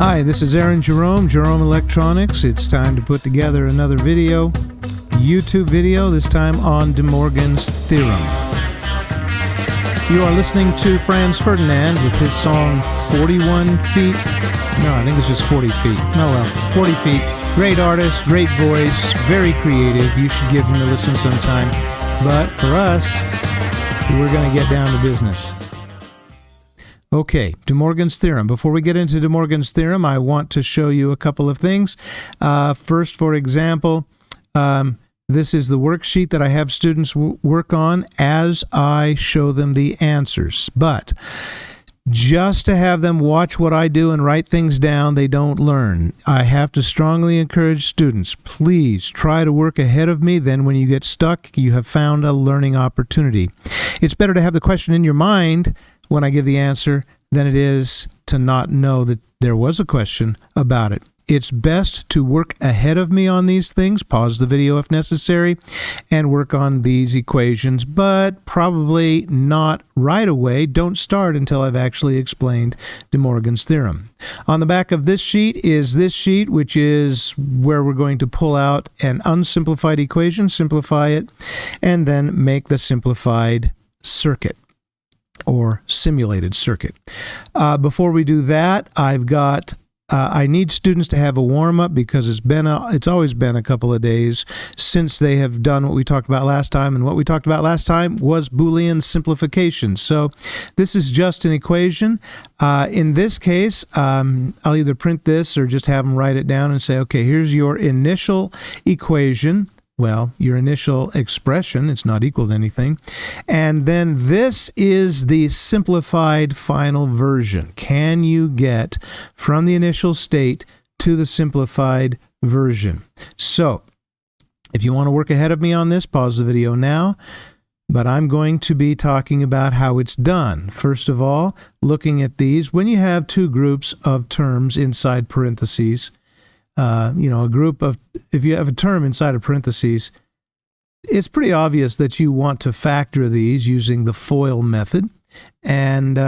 Hi, this is Aaron Jerome Electronics. It's time to put together another video, YouTube video, this time on Demorgan's theorem. You are listening to Franz Ferdinand with his song 41 Feet. No, I think it's just 40 feet. Oh well, 40 feet. Great artist, great voice, very creative. You should give him a listen sometime. But for us, we're going to get down to business. Okay, Demorgan's theorem. Before we get into Demorgan's theorem, I want to show you a couple of things. First, for example, this is the worksheet that I have students work on as I show them the answers. But just to have them watch what I do and write things down, they don't learn. I have to strongly encourage students, please try to work ahead of me. Then when you get stuck, you have found a learning opportunity. It's better to have the question in your mind when I give the answer than it is to not know that there was a question about it. It's best to work ahead of me on these things, pause the video if necessary, and work on these equations, but probably not right away. Don't start until I've actually explained Demorgan's theorem. On the back of this sheet is this sheet, which is where we're going to pull out an unsimplified equation, simplify it, and then make the simplified circuit or simulated circuit. Before we do that, I need students to have a warm-up because it's always been a couple of days since they have done what we talked about last time, and what we talked about last time was Boolean simplification. So this is just an equation. In this case, I'll either print this or just have them write it down and say, okay, here's your initial equation. Well, your initial expression, it's not equal to anything. And then this is the simplified final version. Can you get from the initial state to the simplified version? So, if you want to work ahead of me on this, pause the video now. But I'm going to be talking about how it's done. First of all, looking at these, when you have two groups of terms inside parentheses, a group of, if you have a term inside of parentheses, it's pretty obvious that you want to factor these using the FOIL method. And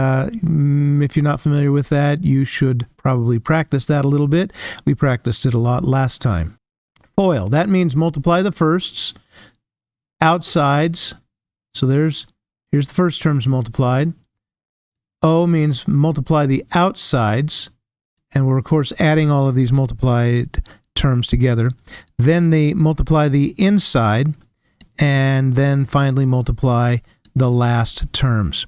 if you're not familiar with that, you should probably practice that a little bit. We practiced it a lot last time. FOIL, that means multiply the firsts, outsides. So here's the first terms multiplied. O means multiply the outsides. And we're, of course, adding all of these multiplied terms together. Then they multiply the inside, and then finally multiply the last terms.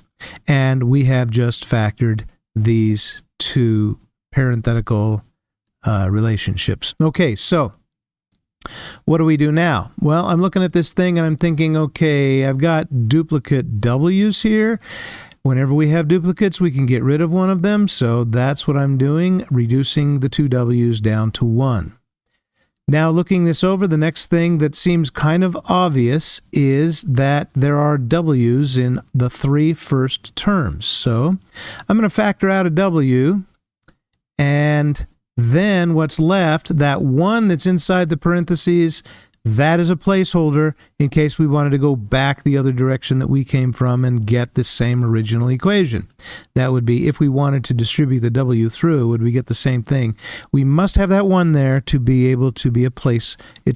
And we have just factored these two parenthetical relationships. Okay, so what do we do now? Well, I'm looking at this thing, and I'm thinking, okay, I've got duplicate W's here. Whenever we have duplicates, we can get rid of one of them, so that's what I'm doing, reducing the two W's down to one. Now, looking this over, the next thing that seems kind of obvious is that there are W's in the three first terms. So I'm going to factor out a W, and then what's left, that one that's inside the parentheses, that is a placeholder in case we wanted to go back the other direction that we came from and get the same original equation. That would be if we wanted to distribute the W through, would we get the same thing? We must have that one there to be able to be it's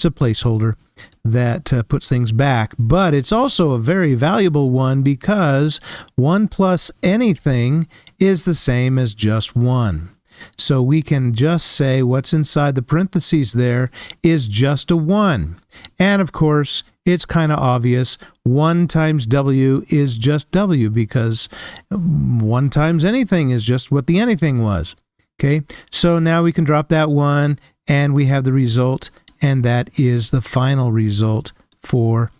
a placeholder that puts things back. But it's also a very valuable one because 1 plus anything is the same as just 1. So we can just say what's inside the parentheses there is just a 1. And of course, it's kind of obvious. 1 times W is just W because 1 times anything is just what the anything was. Okay, so now we can drop that 1 and we have the result, and that is the final result for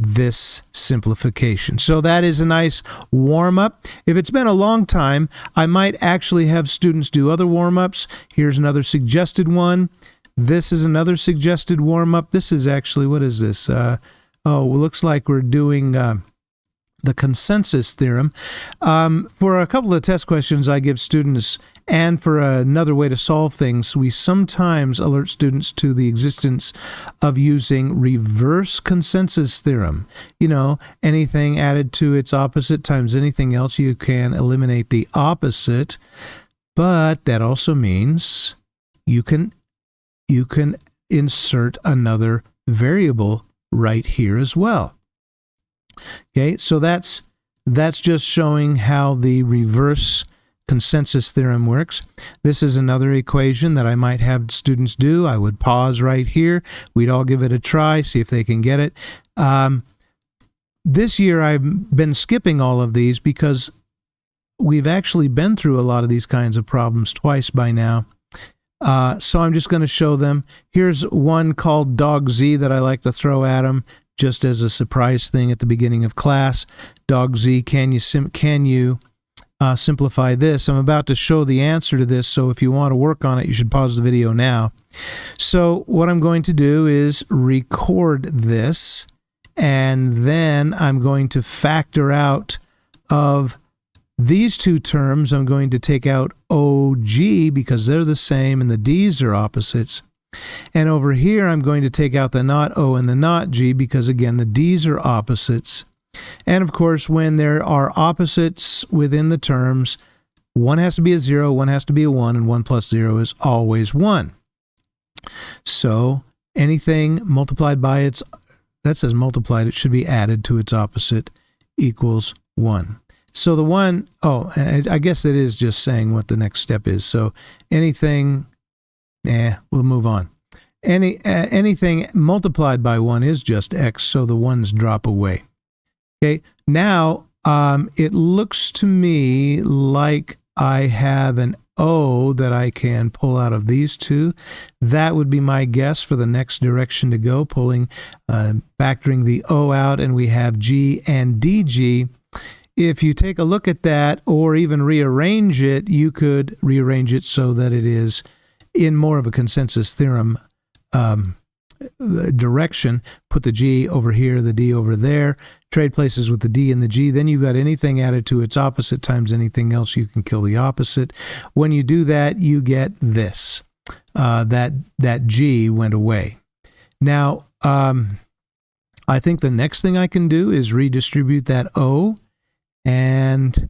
this simplification. So that is a nice warm-up. If it's been a long time, I might actually have students do other warm-ups. Here's another suggested one. This is another suggested warm-up. This is actually, what is this? It looks like we're doing the consensus theorem. For a couple of test questions I give students, and for another way to solve things, we sometimes alert students to the existence of using reverse consensus theorem. You know, anything added to its opposite times anything else, you can eliminate the opposite. But that also means you can insert another variable right here as well. Okay, so that's just showing how the reverse consensus theorem works. This is another equation that I might have students do. I would pause right here. We'd all give it a try, see if they can get it. This year I've been skipping all of these because we've actually been through a lot of these kinds of problems twice by now. So I'm just going to show them. Here's one called Dog Z that I like to throw at them just as a surprise thing at the beginning of class. Dog Z, can you simplify this? I'm about to show the answer to this, so if you want to work on it, you should pause the video now. So what I'm going to do is record this, and then I'm going to factor out of these two terms. I'm going to take out OG because they're the same and the D's are opposites. And over here, I'm going to take out the not O and the not G because, again, the D's are opposites. And, of course, when there are opposites within the terms, one has to be a 0, one has to be a 1, and 1 plus 0 is always 1. So anything multiplied by its, that says multiplied, it should be added to its opposite equals 1. So the 1, I guess it is just saying what the next step is. So anything, we'll move on. Anything multiplied by 1 is just x, so the 1's drop away. Okay, now it looks to me like I have an O that I can pull out of these two. That would be my guess for the next direction to go, factoring the O out, and we have G and DG. If you take a look at that or even rearrange it, you could rearrange it so that it is in more of a consensus theorem direction. Put the G over here, the D over there, trade places with the D and the G. Then you've got anything added to its opposite times anything else. You can kill the opposite. When you do that, you get this. That G went away. Now, I think the next thing I can do is redistribute that O, and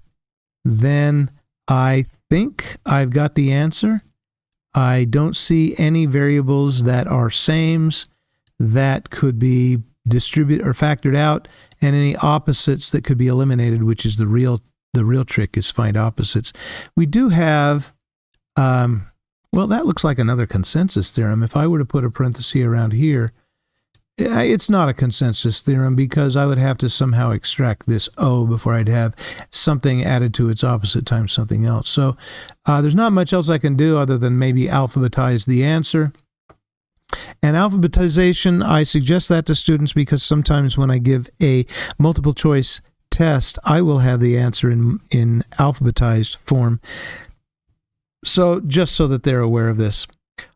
then I think I've got the answer. I don't see any variables that are sames that could be distributed or factored out, and any opposites that could be eliminated, which is the real trick, is find opposites. We do have, well, that looks like another consensus theorem. If I were to put a parenthesis around here, it's not a consensus theorem because I would have to somehow extract this O before I'd have something added to its opposite times something else. So there's not much else I can do other than maybe alphabetize the answer. And alphabetization, I suggest that to students because sometimes when I give a multiple choice test, I will have the answer in alphabetized form. So just so that they're aware of this.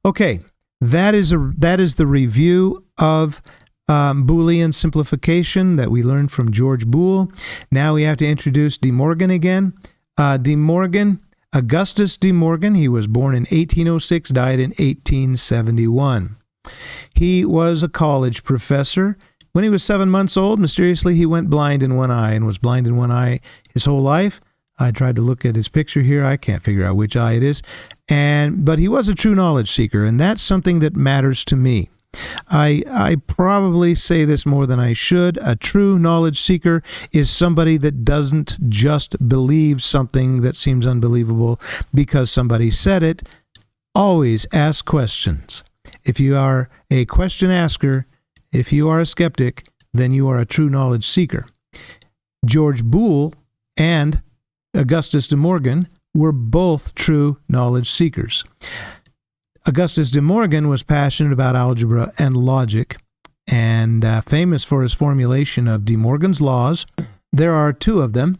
Okay. That is the review of Boolean simplification that we learned from George Boole. Now we have to introduce Demorgan again. Demorgan, Augustus Demorgan, he was born in 1806, died in 1871. He was a college professor. When he was 7 months old, mysteriously he went blind in one eye and was blind in one eye his whole life. I tried to look at his picture here. I can't figure out which eye it is. But he was a true knowledge seeker, and that's something that matters to me. I probably say this more than I should. A true knowledge seeker is somebody that doesn't just believe something that seems unbelievable because somebody said it. Always ask questions. If you are a question asker, if you are a skeptic, then you are a true knowledge seeker. George Boole and Augustus Demorgan were both true knowledge seekers. Augustus Demorgan was passionate about algebra and logic and famous for his formulation of De Morgan's laws. There are two of them.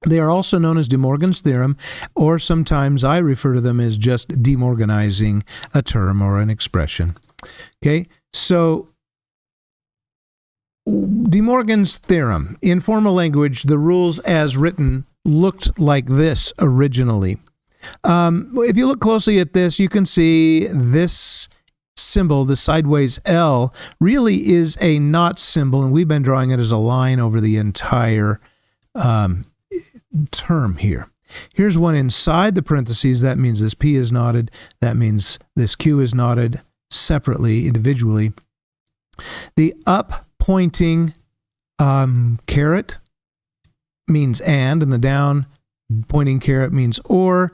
They are also known as De Morgan's theorem, or sometimes I refer to them as just demorganizing a term or an expression. Okay, so De Morgan's theorem. In formal language, the rules as written looked like this originally. If you look closely at this, you can see this symbol, the sideways L, really is a not symbol, and we've been drawing it as a line over the entire term here. Here's one inside the parentheses. That means this P is knotted. That means this Q is knotted separately, individually. The up pointing caret means and the down pointing caret means or.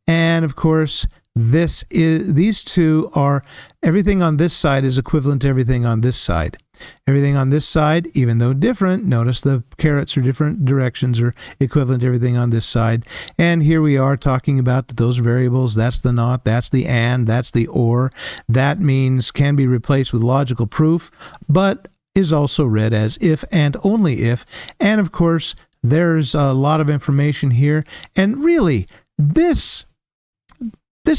And of course, these two are, everything on this side is equivalent to everything on this side. Everything on this side, even though different, notice the carets are different directions, are equivalent to everything on this side. And here we are talking about those variables. That's the not, that's the and, that's the or. That means can be replaced with logical proof, but is also read as if and only if. And of course, there's a lot of information here. And really, this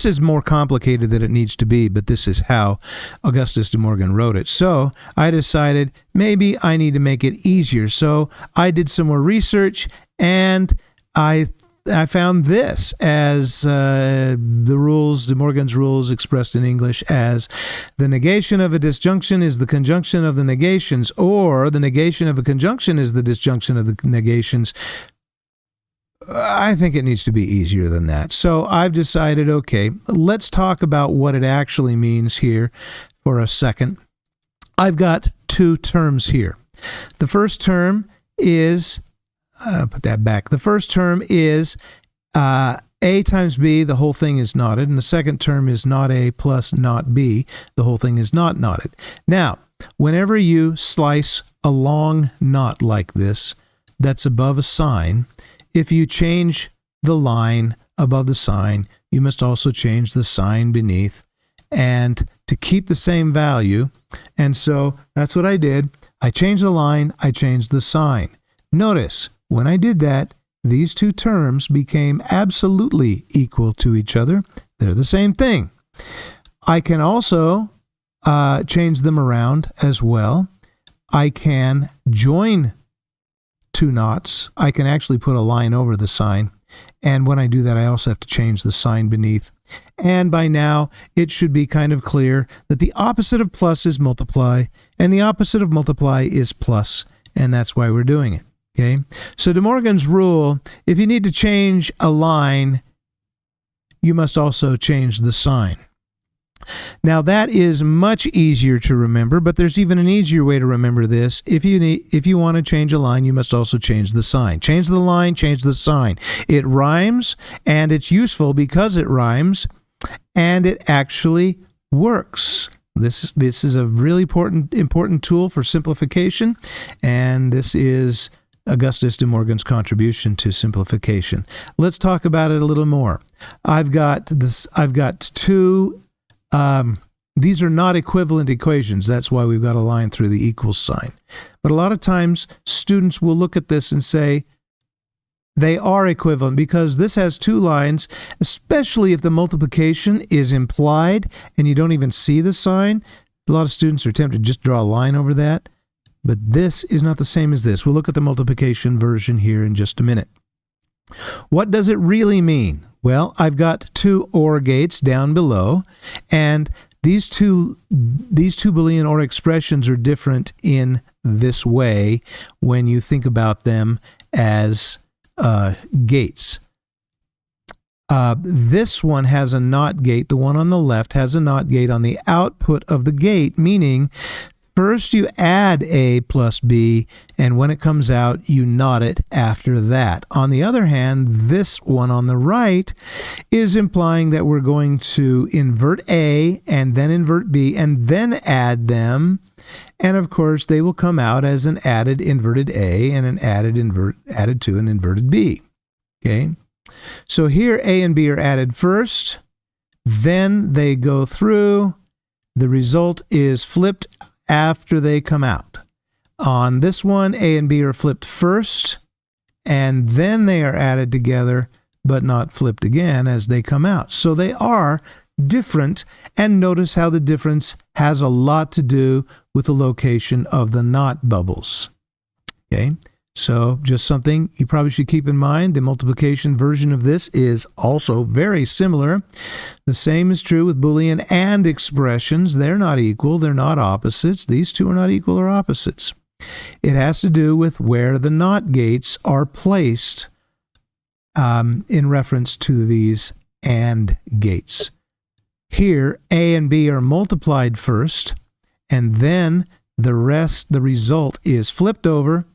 is more complicated than it needs to be, but this is how Augustus Demorgan wrote it. So I decided maybe I need to make it easier. So I did some more research, and I found this as the rules, Demorgan's rules expressed in English as the negation of a disjunction is the conjunction of the negations, or the negation of a conjunction is the disjunction of the negations. I think it needs to be easier than that. So I've decided, okay, let's talk about what it actually means here for a second. I've got two terms here. The first term is, put that back. The first term is A times B, the whole thing is knotted. And the second term is not A plus not B, the whole thing is not knotted. Now, whenever you slice a long knot like this, that's above a sign, if you change the line above the sign, you must also change the sign beneath, and to keep the same value. And so that's what I did. I changed the line, I changed the sign. Notice, when I did that, these two terms became absolutely equal to each other. They're the same thing. I can also change them around as well. I can join two knots. I can actually put a line over the sign. And when I do that, I also have to change the sign beneath. And by now, it should be kind of clear that the opposite of plus is multiply, and the opposite of multiply is plus, and that's why we're doing it. Okay? So De Morgan's rule, if you need to change a line, you must also change the sign. Now that is much easier to remember, but there's even an easier way to remember this. If you want to change a line, you must also change the sign. Change the line, change the sign. It rhymes, and it's useful because it rhymes, and it actually works. This is a really important tool for simplification, and this is Augustus Demorgan's contribution to simplification. Let's talk about it a little more. I've got two. These are not equivalent equations. That's why we've got a line through the equals sign. But a lot of times, students will look at this and say they are equivalent because this has two lines, especially if the multiplication is implied and you don't even see the sign. A lot of students are tempted to just draw a line over that. But this is not the same as this. We'll look at the multiplication version here in just a minute. What does it really mean? Well, I've got two OR gates down below, and these two Boolean OR expressions are different in this way when you think about them as gates. This one has a NOT gate. The one on the left has a NOT gate on the output of the gate, meaning first you add A plus B, and when it comes out, you NOT it after that. On the other hand, this one on the right is implying that we're going to invert A and then invert B and then add them. And of course, they will come out as an added inverted A and an added to an inverted B. Okay? So here A and B are added first, then they go through. The result is flipped after they come out. On this one, A and B are flipped first, and then they are added together, but not flipped again as they come out. So they are different, and notice how the difference has a lot to do with the location of the NOT bubbles. Okay, so just something you probably should keep in mind. The multiplication version of this is also very similar. The same is true with Boolean AND expressions. They're not equal. They're not opposites. These two are not equal or opposites. It has to do with where the NOT gates are placed in reference to these AND gates. Here, A and B are multiplied first, and then the result is flipped over.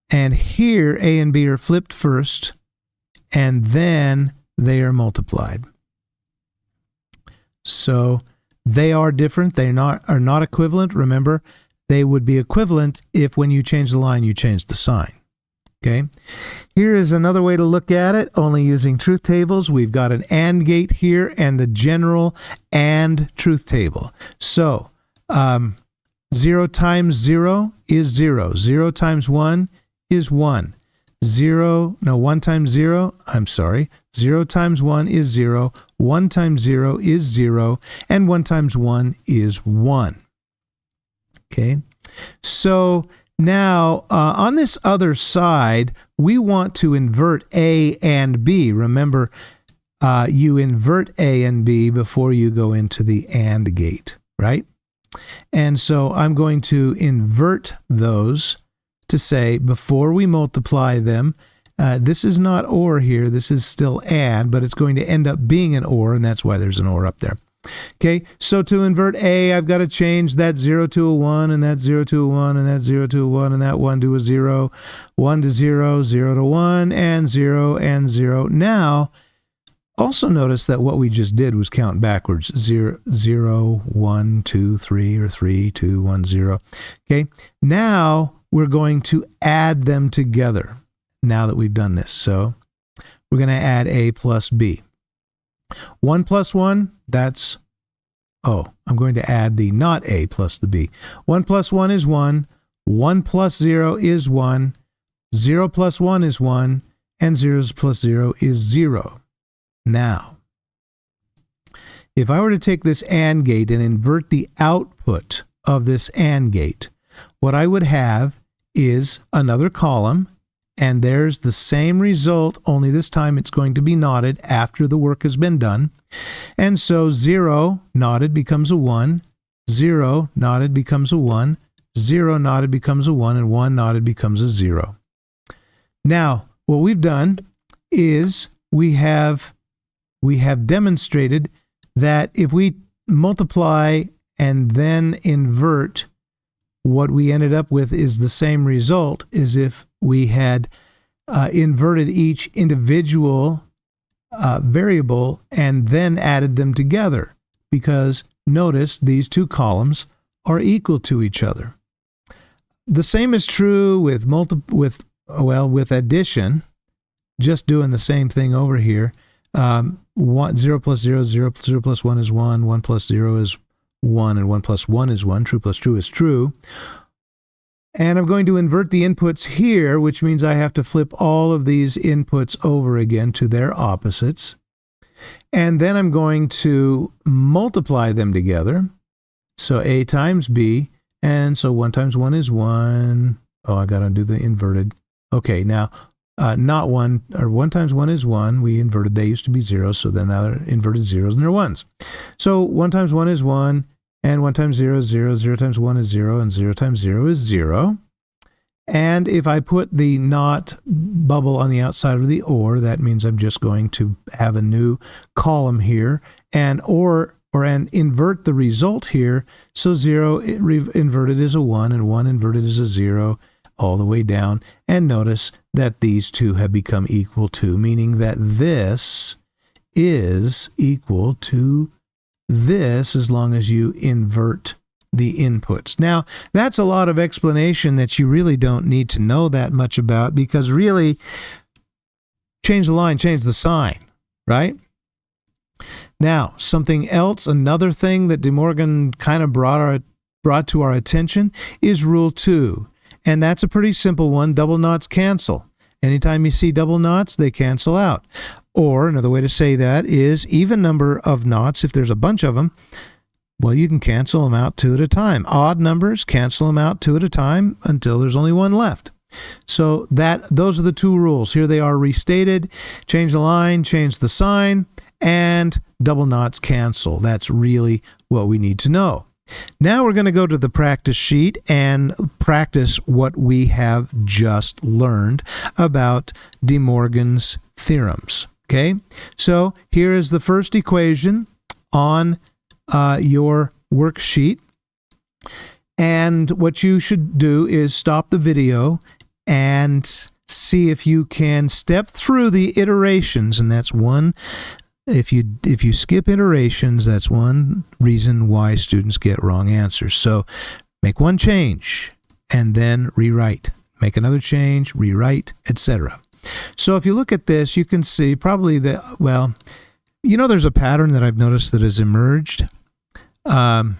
And here, A and B are flipped first, and then they are multiplied. So they are different. They are not equivalent. Remember, they would be equivalent if when you change the line, you change the sign. Okay. Here is another way to look at it, only using truth tables. We've got an AND gate here and the general AND truth table. So 0 times 0 is 0. 0 times 1 is 1. 1 times 0, I'm sorry. 0 times 1 is 0. 1 times 0 is 0. And 1 times 1 is 1. Okay. So now, on this other side, we want to invert A and B. Remember, you invert A and B before you go into the AND gate, right? And so I'm going to invert those to say, before we multiply them, this is not OR here, this is still AND, but it's going to end up being an OR, and that's why there's an OR up there. Okay, so to invert A, I've got to change that 0 to a 1, and that 0 to a 1, and that 0 to a 1, and that 1 to a 0, 1 to 0, 0 to 1, and 0, and 0. Now, also notice that what we just did was count backwards. 0, 0, 1, 2, 3, or 3, 2, 1, 0. Okay, now we're going to add them together now that we've done this. So we're going to add A plus B. 1 plus 1, that's, I'm going to add the not A plus the B. 1 plus 1 is 1. 1 plus 0 is 1. 0 plus 1 is 1. And 0 plus 0 is 0. Now, if I were to take this AND gate and invert the output of this AND gate, what I would have is another column, and there's the same result, only this time it's going to be knotted after the work has been done. And so 0 knotted becomes a 1, 0 knotted becomes a 1, 0 knotted becomes a 1, and 1 knotted becomes a 0. Now, what we've done is we have demonstrated that if we multiply and then invert, what we ended up with is the same result as if we had inverted each individual variable and then added them together, because notice these two columns are equal to each other. The same is true with addition, just doing the same thing over here. 0 plus 0, 0 plus 1 is 1, 1 plus 0 is 1, and 1 plus 1 is 1. True plus true is true. And I'm going to invert the inputs here, which means I have to flip all of these inputs over again to their opposites. And then I'm going to multiply them together. So A times B, and so 1 times 1 is 1. Oh, I got to do the inverted. Okay, now, not 1, or 1 times 1 is 1. We inverted, they used to be 0, so then now they're inverted zeros and they're 1s. So 1 times 1 is 1. And 1 times 0 is 0, 0 times 1 is 0, and 0 times 0 is 0. And if I put the not bubble on the outside of the OR, that means I'm just going to have a new column here, and invert the result here. So 0 inverted is a 1, and 1 inverted is a 0, all the way down. And notice that these two have become equal to, meaning that this is equal to this as long as you invert the inputs. Now, that's a lot of explanation that you really don't need to know that much about, because really, change the line, change the sign, right? Now, something else, another thing that Demorgan kind of brought to our attention is Rule 2. And that's a pretty simple one. Double knots cancel. Anytime you see double knots, they cancel out. Or another way to say that is even number of knots, if there's a bunch of them, well, you can cancel them out 2 at a time. Odd numbers, cancel them out 2 at a time until there's only 1 left. So those are the 2 rules. Here they are restated. Change the line, change the sign, and double knots cancel. That's really what we need to know. Now we're going to go to the practice sheet and practice what we have just learned about Demorgan's theorems. Okay, so here is the first equation on your worksheet. And what you should do is stop the video and see if you can step through the iterations, and that's one. If you skip iterations, that's one reason why students get wrong answers. So make one change and then rewrite. Make another change, rewrite, etc. So if you look at this, you can see probably that, well, you know, there's a pattern that I've noticed that has emerged. And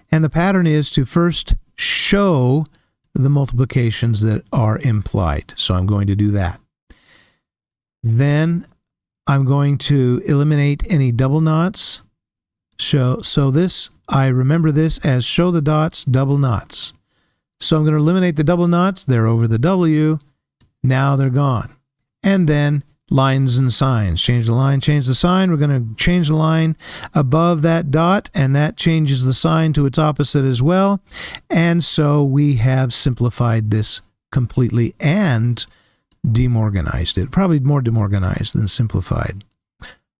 the pattern is to first show the multiplications that are implied. So I'm going to do that. Then I'm going to eliminate any double knots. So this, I remember this as show the dots, double knots. So I'm going to eliminate the double knots. They're over the W. Now they're gone. And then lines and signs. Change the line, change the sign. We're going to change the line above that dot, and that changes the sign to its opposite as well. And so we have simplified this completely and demorganized it. Probably more demorganized than simplified.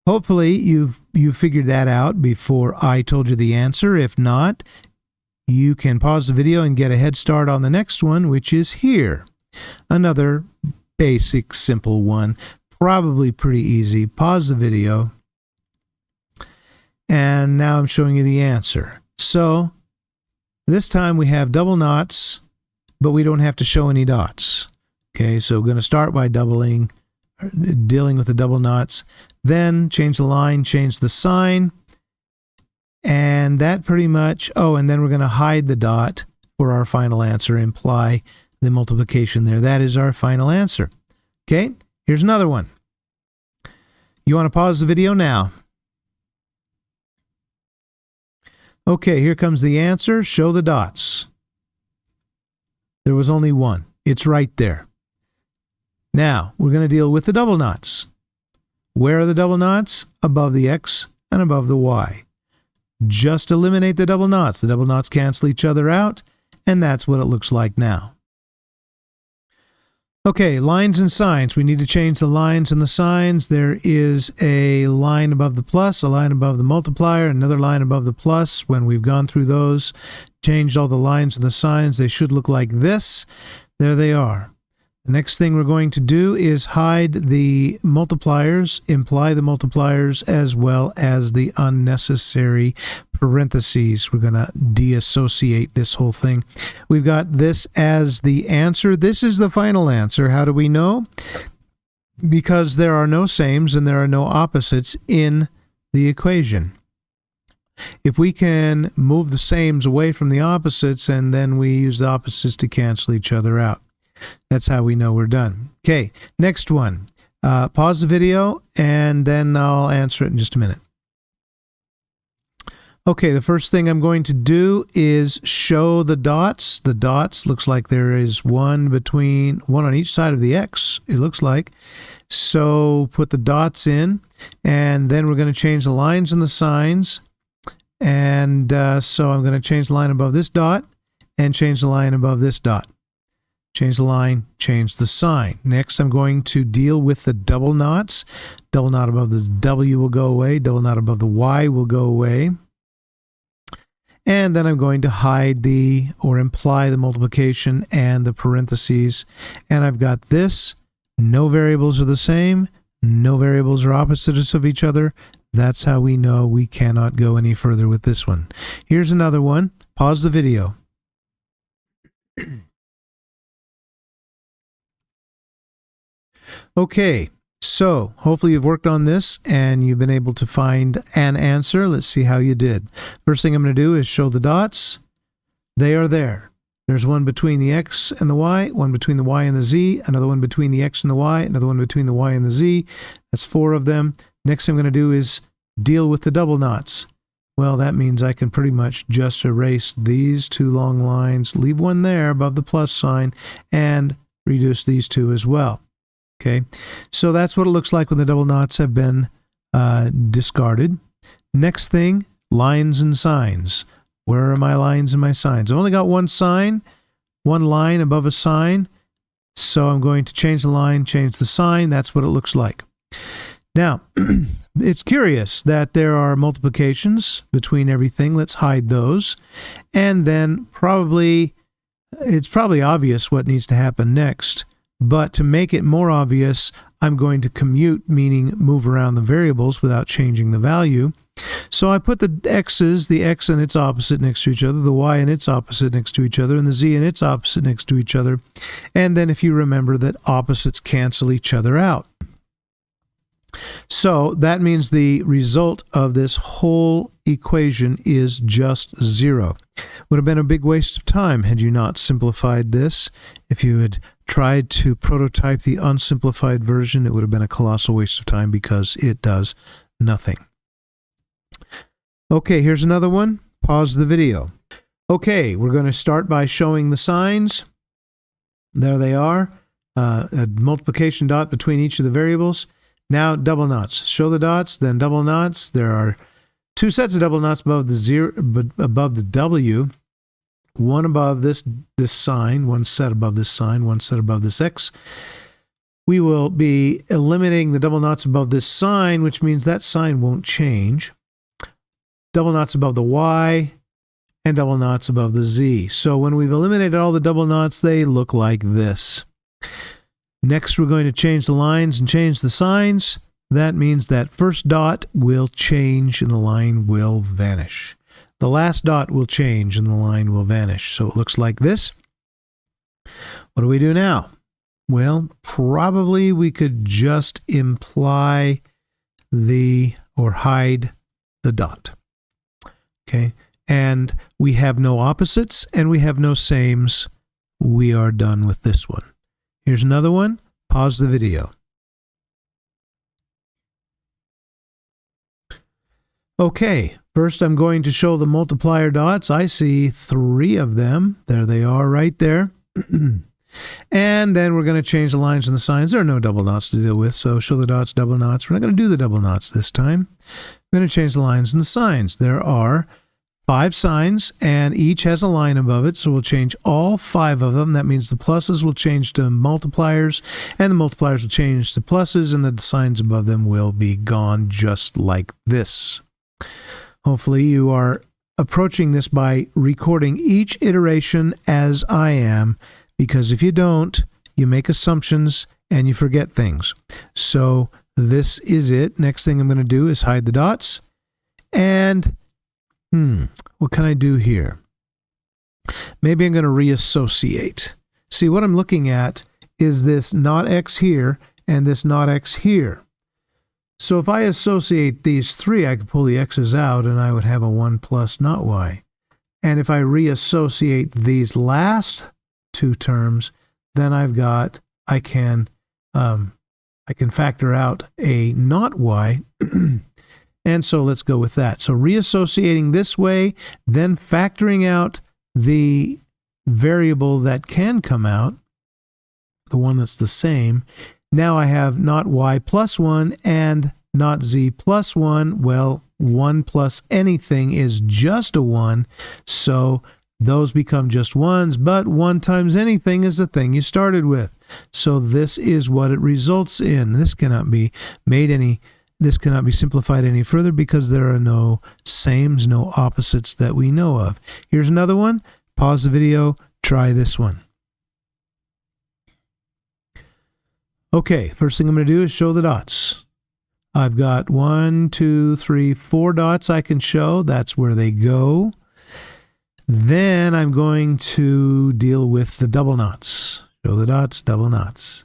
Hopefully you figured that out before I told you the answer. If not, you can pause the video and get a head start on the next one, which is here. Another basic, simple one. Probably pretty easy. Pause the video. And now I'm showing you the answer. So this time we have double knots, but we don't have to show any dots. Okay, so we're going to start by dealing with the double knots. Then change the line, change the sign. And that pretty much, and then we're going to hide the dot for our final answer, imply the multiplication there. That is our final answer. Okay, here's another one. You want to pause the video now. Okay, here comes the answer. Show the dots. There was only one. It's right there. Now, we're going to deal with the double knots. Where are the double knots? Above the X and above the Y. Just eliminate the double knots. The double knots cancel each other out, and that's what it looks like now. Okay, lines and signs. We need to change the lines and the signs. There is a line above the plus, a line above the multiplier, another line above the plus. When we've gone through those, changed all the lines and the signs, they should look like this. There they are. The next thing we're going to do is hide the multipliers, imply the multipliers, as well as the unnecessary parentheses. We're going to deassociate this whole thing. We've got this as the answer. This is the final answer. How do we know? Because there are no sames and there are no opposites in the equation. If we can move the sames away from the opposites, and then we use the opposites to cancel each other out. That's how we know we're done. Okay, next one. Pause the video, and then I'll answer it in just a minute. Okay, the first thing I'm going to do is show the dots. The dots looks like there is one on each side of the X, it looks like. So put the dots in, and then we're going to change the lines and the signs. And so I'm going to change the line above this dot and change the line above this dot. Change the line, change the sign. Next, I'm going to deal with the double knots. Double knot above the W will go away. Double knot above the Y will go away. And then I'm going to hide or imply the multiplication and the parentheses. And I've got this. No variables are the same. No variables are opposites of each other. That's how we know we cannot go any further with this one. Here's another one. Pause the video. Okay, so hopefully you've worked on this and you've been able to find an answer. Let's see how you did. First thing I'm going to do is show the dots. They are there. There's one between the X and the Y, one between the Y and the Z, another one between the X and the Y, another one between the Y and the Z. That's 4 of them. Next thing I'm going to do is deal with the double knots. Well, that means I can pretty much just erase these 2 long lines, leave one there above the plus sign, and reduce these 2 as well. Okay, so that's what it looks like when the double knots have been discarded. Next thing, lines and signs. Where are my lines and my signs? I've only got one sign, one line above a sign. So I'm going to change the line, change the sign. That's what it looks like. Now, it's curious that there are multiplications between everything. Let's hide those. And then it's probably obvious what needs to happen next. But to make it more obvious, I'm going to commute, meaning move around the variables without changing the value. So I put the x's, the x and its opposite next to each other, the y and its opposite next to each other, and the z and its opposite next to each other. And then if you remember that opposites cancel each other out. So that means the result of this whole equation is just 0. Would have been a big waste of time had you not simplified this. If you had tried to prototype the unsimplified version, it would have been a colossal waste of time because it does nothing. Okay, here's another one. Pause the video. Okay, we're going to start by showing the signs. There they are. A multiplication dot between each of the variables. Now double knots. Show the dots, then double knots. There are two sets of double knots above the W. One above this sign, one set above this sign, one set above this X. We will be eliminating the double knots above this sign, which means that sign won't change. Double knots above the Y, and double knots above the Z. So when we've eliminated all the double knots, they look like this. Next, we're going to change the lines and change the signs. That means that first dot will change and the line will vanish. The last dot will change and the line will vanish. So it looks like this. What do we do now? Well, probably we could just imply or hide the dot. Okay, and we have no opposites and we have no sames. We are done with this one. Here's another one. Pause the video. Okay, first I'm going to show the multiplier dots. I see 3 of them. There they are right there. And then we're going to change the lines and the signs. There are no double knots to deal with, so show the dots, double knots. We're not going to do the double knots this time. We're going to change the lines and the signs. There are 5 signs, and each has a line above it, so we'll change all 5 of them. That means the pluses will change to multipliers, and the multipliers will change to pluses, and the signs above them will be gone just like this. Hopefully you are approaching this by recording each iteration as I am, because if you don't, you make assumptions and you forget things. So this is it. Next thing I'm going to do is hide the dots. And what can I do here? Maybe I'm going to reassociate. See, what I'm looking at is this not x here and this not x here. So if I associate these 3, I could pull the x's out and I would have a 1 plus not y. And if I reassociate these last 2 terms, then I can factor out a not y. And so let's go with that. So reassociating this way, then factoring out the variable that can come out, the one that's the same. Now I have not y plus 1 and not z plus 1. Well, 1 plus anything is just a 1, so those become just 1s, but 1 times anything is the thing you started with. So this is what it results in. This cannot be simplified any further because there are no sames, no opposites that we know of. Here's another one. Pause the video, try this one. Okay, first thing I'm going to do is show the dots. I've got 1, 2, 3, 4 dots I can show. That's where they go. Then I'm going to deal with the double knots. Show the dots, double knots.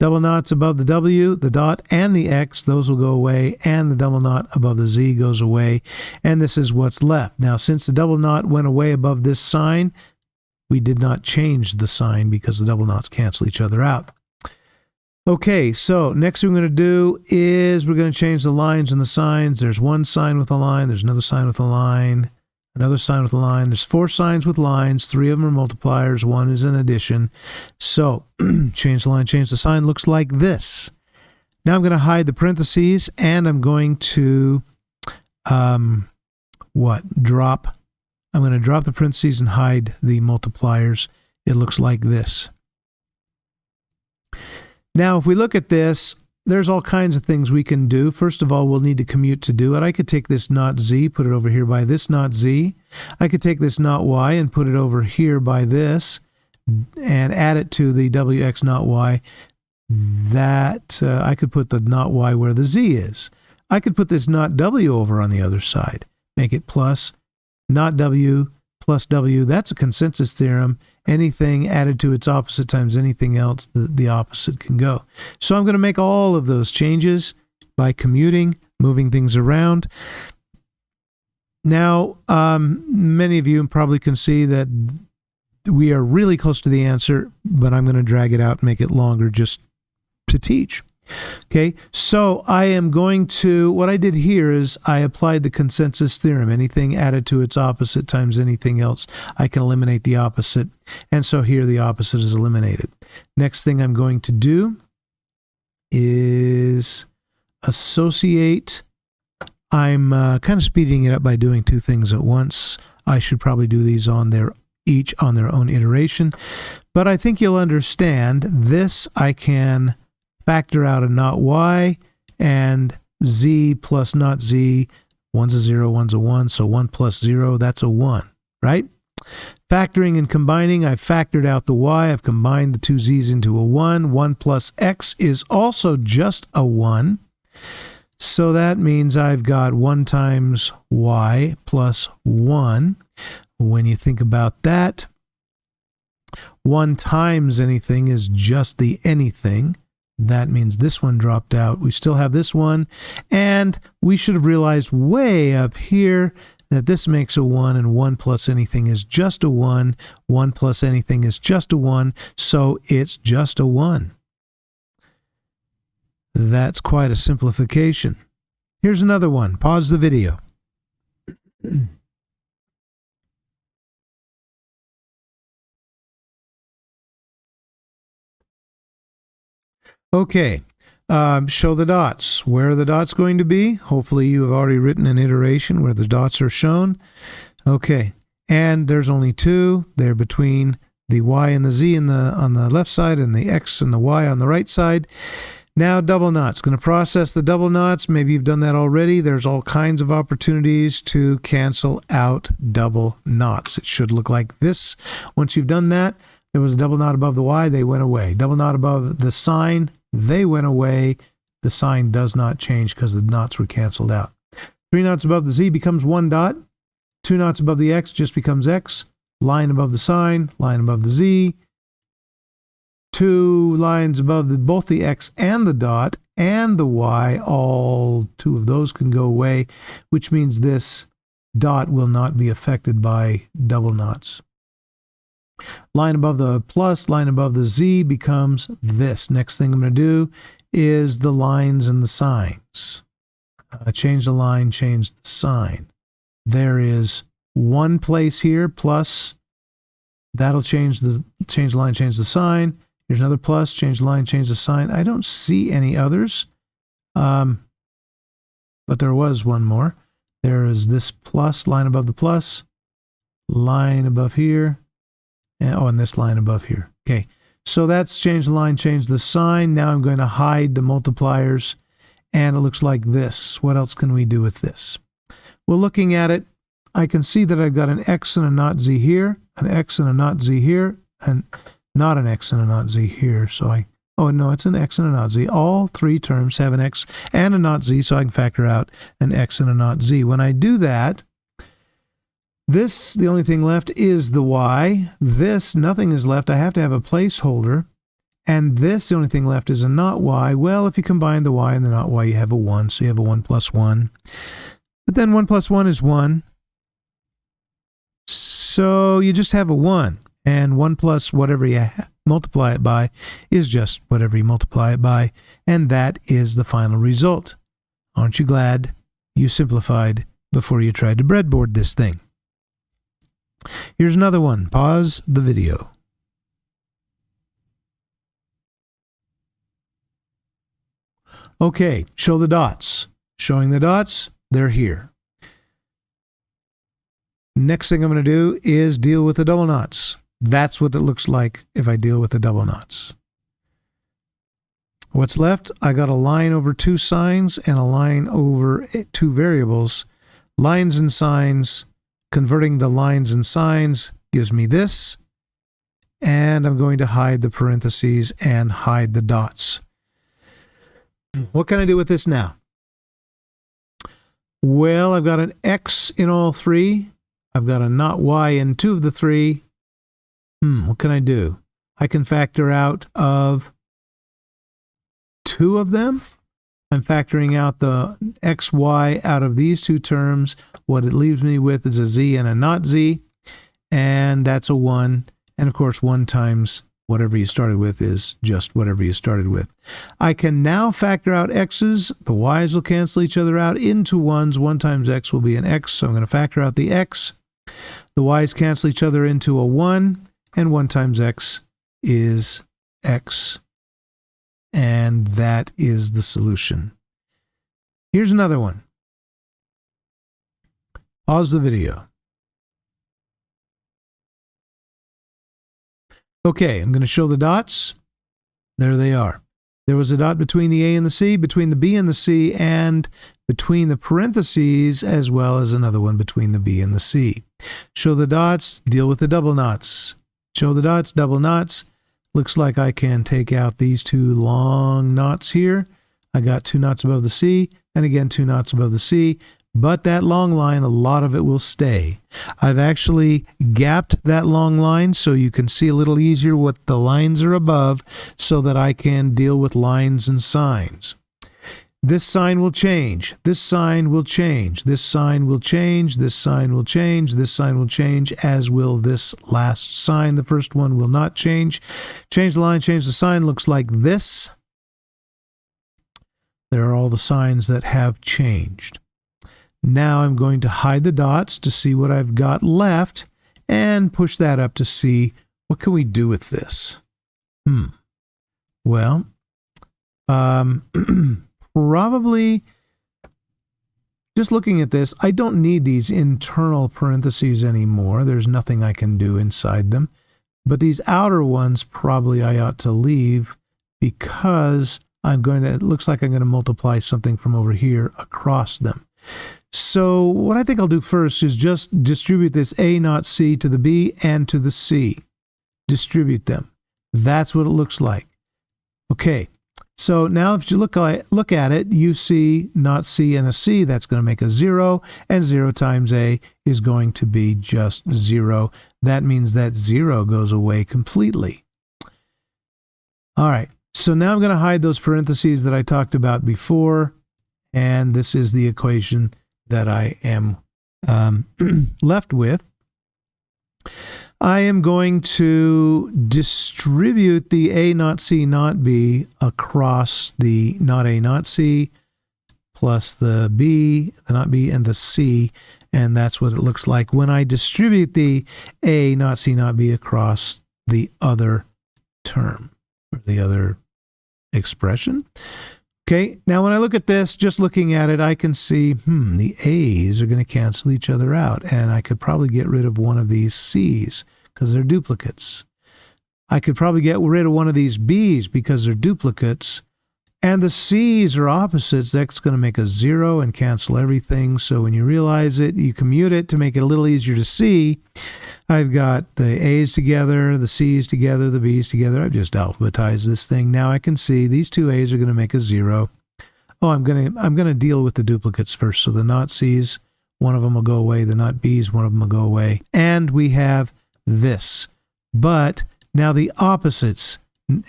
Double knots above the W, the dot, and the X, those will go away, and the double knot above the Z goes away, and this is what's left. Now, since the double knot went away above this sign, we did not change the sign because the double knots cancel each other out. Okay, so next thing we're going to do is we're going to change the lines and the signs. There's one sign with a line, there's another sign with a line, another sign with a line. There's 4 signs with lines, 3 of them are multipliers, 1 is an addition. So, change the line, change the sign, looks like this. Now I'm going to hide the parentheses, and I'm going to what? Drop. I'm going to drop the parentheses and hide the multipliers. It looks like this. Now, if we look at this, there's all kinds of things we can do. First of all, we'll need to commute to do it. I could take this not z, put it over here by this not z. I could take this not y and put it over here by this and add it to the wx not y. That I could put the not y where the z is. I could put this not w over on the other side. Make it plus not w plus w. That's a consensus theorem. Anything added to its opposite times anything else, the opposite can go. So I'm going to make all of those changes by commuting, moving things around. Now, many of you probably can see that we are really close to the answer, but I'm going to drag it out and make it longer just to teach. Okay, so I am going to, what I did here is I applied the consensus theorem. Anything added to its opposite times anything else, I can eliminate the opposite. And so here the opposite is eliminated. Next thing I'm going to do is associate. I'm kind of speeding it up by doing two things at once. I should probably do these each on their own iteration. But I think you'll understand this. I can factor out a not y, and z plus not z. One's a 0, one's a 1, so 1 plus 0, that's a 1, right? Factoring and combining, I've factored out the y. I've combined the two z's into a 1. 1 plus x is also just a 1. So that means I've got 1 times y plus 1. When you think about that, 1 times anything is just the anything. That means this one dropped out. We still have this one. And we should have realized way up here that this makes a 1, and 1 plus anything is just a 1. 1 plus anything is just a 1. So it's just a 1. That's quite a simplification. Here's another one. Pause the video. Okay, show the dots. Where are the dots going to be? Hopefully you have already written an iteration where the dots are shown. Okay, and there's only two. They're between the y and the z on the left side and the x and the y on the right side. Now double knots. Going to process the double knots. Maybe you've done that already. There's all kinds of opportunities to cancel out double knots. It should look like this. Once you've done that, there was a double knot above the y, they went away. Double knot above the sign, they went away. The sign does not change because the knots were canceled out. 3 knots above the z becomes 1 dot. 2 knots above the x just becomes x. Line above the sign, line above the z. 2 lines above both the x and the dot and the y, all 2 of those can go away, which means this dot will not be affected by double knots. Line above the plus, line above the z becomes this. Next thing I'm going to do is the lines and the signs. Change the line, change the sign. There is one place here, plus. That'll change the line, change the sign. Here's another plus, change the line, change the sign. I don't see any others, but there was one more. There is this plus, line above the plus, line above here. And this line above here. Okay, so that's change the line, change the sign. Now I'm going to hide the multipliers, and it looks like this. What else can we do with this? Well, looking at it, I can see that I've got an x and a not z here, an x and a not z here, and not an x and a not z here. So oh no, it's an x and a not z. All 3 terms have an x and a not z, so I can factor out an x and a not z. When I do that, this, the only thing left is the y. This, nothing is left. I have to have a placeholder. And this, the only thing left is a not y. Well, if you combine the y and the not y, you have a 1. So you have a 1 plus 1. But then 1 plus 1 is 1. So you just have a 1. And 1 plus whatever you multiply it by is just whatever you multiply it by. And that is the final result. Aren't you glad you simplified before you tried to breadboard this thing? Here's another one. Pause the video. Okay, show the dots. Showing the dots, they're here. Next thing I'm going to do is deal with the double knots. That's what it looks like if I deal with the double knots. What's left? I got a line over two signs and a line over two variables. Lines and signs, converting the lines and signs gives me this. And I'm going to hide the parentheses and hide the dots. What can I do with this now? Well, I've got an X in all three. I've got a not Y in two of the three. What can I do? I can factor out of two of them. I'm factoring out the X, Y out of these two terms. What it leaves me with is a Z and a not Z. And that's a 1. And of course, 1 times whatever you started with is just whatever you started with. I can now factor out X's. The Y's will cancel each other out into 1s. 1 times X will be an X. So I'm going to factor out the X. The Y's cancel each other into a 1. And 1 times X is X. And that is the solution. Here's another one. Pause the video. Okay, I'm going to show the dots. There they are. There was a dot between the A and the C, between the B and the C, and between the parentheses, as well as another one between the B and the C. Show the dots, deal with the double knots. Show the dots, double knots. Looks like I can take out these two long knots here. I got 2 knots above the C, and again 2 knots above the C. But that long line, a lot of it will stay. I've actually gapped that long line so you can see a little easier what the lines are above so that I can deal with lines and signs. This sign will change. This sign will change. This sign will change. This sign will change. This sign will change, as will this last sign. The first one will not change. Change the line, change the sign. Looks like this. There are all the signs that have changed. Now I'm going to hide the dots to see what I've got left and push that up to see what can we do with this. Well, probably just looking at this, I don't need these internal parentheses anymore. There's nothing I can do inside them. But these outer ones probably I ought to leave because it looks like I'm going to multiply something from over here across them. So what I think I'll do first is just distribute this A not C to the B and to the C. Distribute them. That's what it looks like. Okay, so now if you look at it, you see not C and a C. That's going to make a 0, and 0 times A is going to be just 0. That means that 0 goes away completely. All right, so now I'm going to hide those parentheses that I talked about before, and this is the equation that I am left with. I am going to distribute the A not C not B across the not A not C plus the B, the not B, and the C, and that's what it looks like when I distribute the A not C not B across the other term, or the other expression. Okay, now when I look at this, just looking at it, I can see, the A's are going to cancel each other out, and I could probably get rid of one of these C's because they're duplicates. I could probably get rid of one of these B's because they're duplicates, and the C's are opposites. That's going to make a 0 and cancel everything, so when you realize it, you commute it to make it a little easier to see. I've got the A's together, the C's together, the B's together. I've just alphabetized this thing. Now I can see these two A's are going to make a 0. Oh, I'm going to deal with the duplicates first. So the not C's, one of them will go away. The not B's, one of them will go away. And we have this. But now the opposites,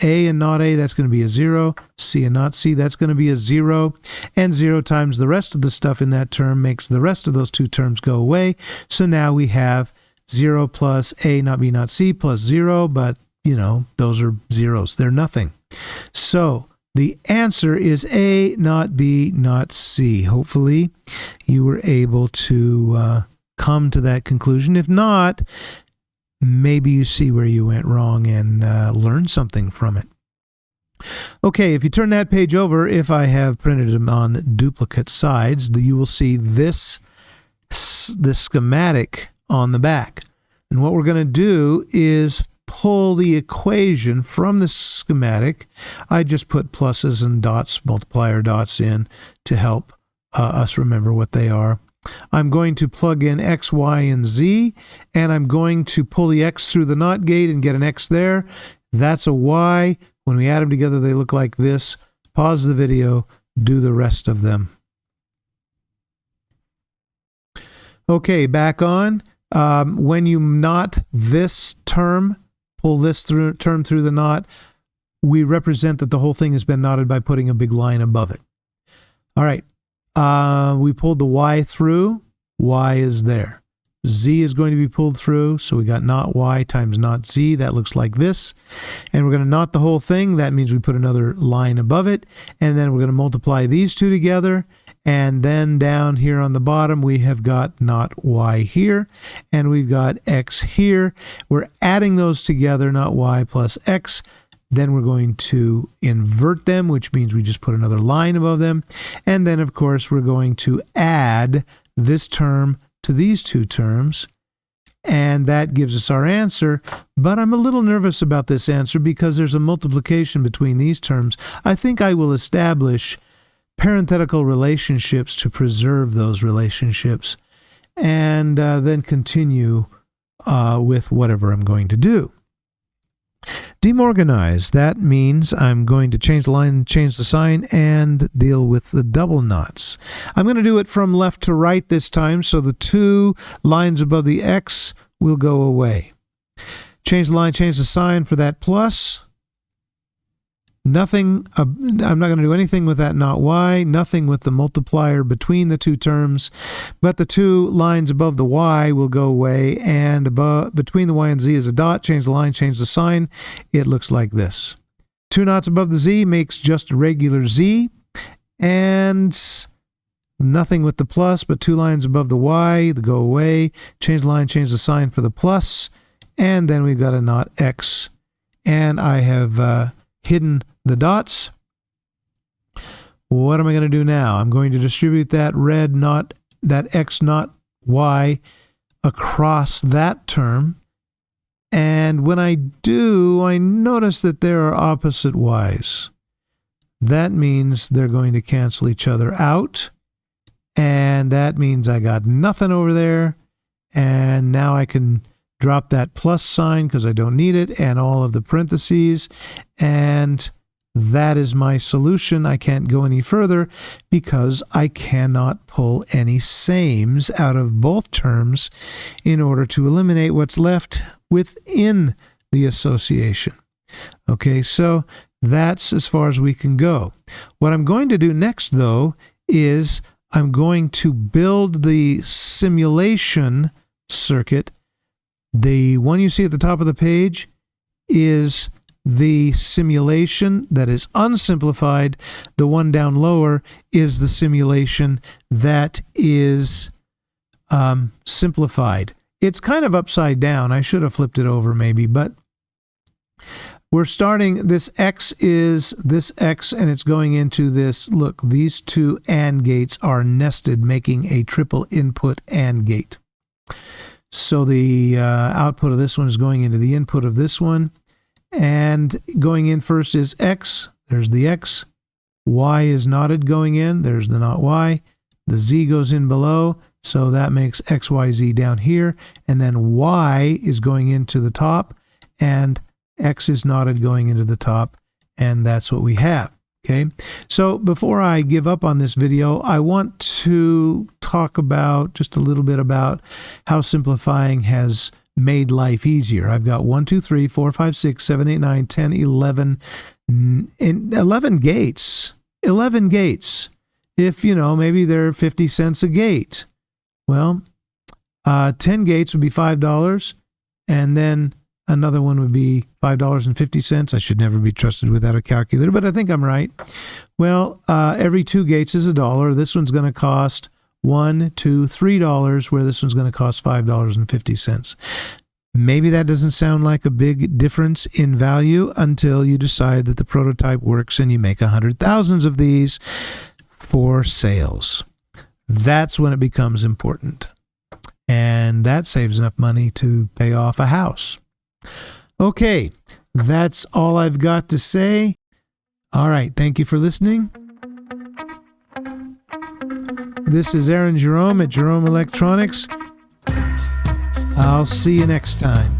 A and not A, that's going to be a 0. C and not C, that's going to be a 0. And 0 times the rest of the stuff in that term makes the rest of those two terms go away. So now we have 0 plus A not B not C plus 0, but, those are zeros. They're nothing. So the answer is A not B not C. Hopefully you were able to come to that conclusion. If not, maybe you see where you went wrong and learn something from it. Okay, if you turn that page over, if I have printed them on duplicate sides, you will see this schematic on the back. And what we're going to do is pull the equation from the schematic. I just put pluses and dots, multiplier dots in to help us remember what they are. I'm going to plug in x, y, and z, and I'm going to pull the x through the NOT gate and get an x there. That's a y. When we add them together, they look like this. Pause the video, do the rest of them. Okay, back on. When you knot this term, pull this term through the knot, we represent that the whole thing has been knotted by putting a big line above it. All right, we pulled the y through. Y is there. Z is going to be pulled through, so we got knot y times knot z. That looks like this. And we're going to knot the whole thing. That means we put another line above it. And then we're going to multiply these two together. And then down here on the bottom, we have got knot y here. And we've got x here. We're adding those together, knot y plus x. Then we're going to invert them, which means we just put another line above them. And then, of course, we're going to add this term to these two terms, and that gives us our answer. But I'm a little nervous about this answer because there's a multiplication between these terms. I think I will establish parenthetical relationships to preserve those relationships, and then continue with whatever I'm going to do. Demorganize, that means I'm going to change the line, change the sign, and deal with the double knots. I'm going to do it from left to right this time, so the two lines above the X will go away. Change the line, change the sign for that plus. Nothing, I'm not going to do anything with that knot y, nothing with the multiplier between the two terms, but the two lines above the y will go away, and between the y and z is a dot. Change the line, change the sign. It looks like this. Two knots above the z makes just a regular z, and nothing with the plus, but two lines above the y, they go away. Change the line, change the sign for the plus, and then we've got a knot x, and I have hidden the dots. What am I going to do now? I'm going to distribute that red knot, that x knot y, across that term. And when I do, I notice that there are opposite y's. That means they're going to cancel each other out. And that means I got nothing over there. And now I can drop that plus sign because I don't need it, and all of the parentheses, and that is my solution. I can't go any further because I cannot pull any sames out of both terms in order to eliminate what's left within the association. Okay, so that's as far as we can go. What I'm going to do next, though, is I'm going to build the simulation circuit. The one you see at the top of the page is the simulation that is unsimplified. The one down lower is the simulation that is simplified. It's kind of upside down. I should have flipped it over maybe, but we're starting, this X is this X, and it's going into this. Look, these two AND gates are nested, making a triple input AND gate. So the output of this one is going into the input of this one. And going in first is X. There's the X. Y is knotted going in. There's the knot Y. The Z goes in below. So that makes X, Y, Z down here. And then Y is going into the top. And X is knotted going into the top. And that's what we have. Okay, so before I give up on this video, I want to talk about just a little bit about how simplifying has made life easier. I've got 1, 2, 3, 4, 5, 6, 7, 8, 9, 10, 11, 11 gates. 11 gates. If, you know, maybe they're 50 cents a gate. Well, 10 gates would be $5, and then another one would be $5.50. I should never be trusted without a calculator, but I think I'm right. Well, every 2 gates is $1. This one's going to cost $1, $2, $3, where this one's going to cost $5.50. Maybe that doesn't sound like a big difference in value until you decide that the prototype works and you make 100,000 of these for sales. That's when it becomes important. and that saves enough money to pay off a house. Okay, that's all I've got to say. All right, thank you for listening. This is Aaron Jerome at Jerome Electronics. I'll see you next time.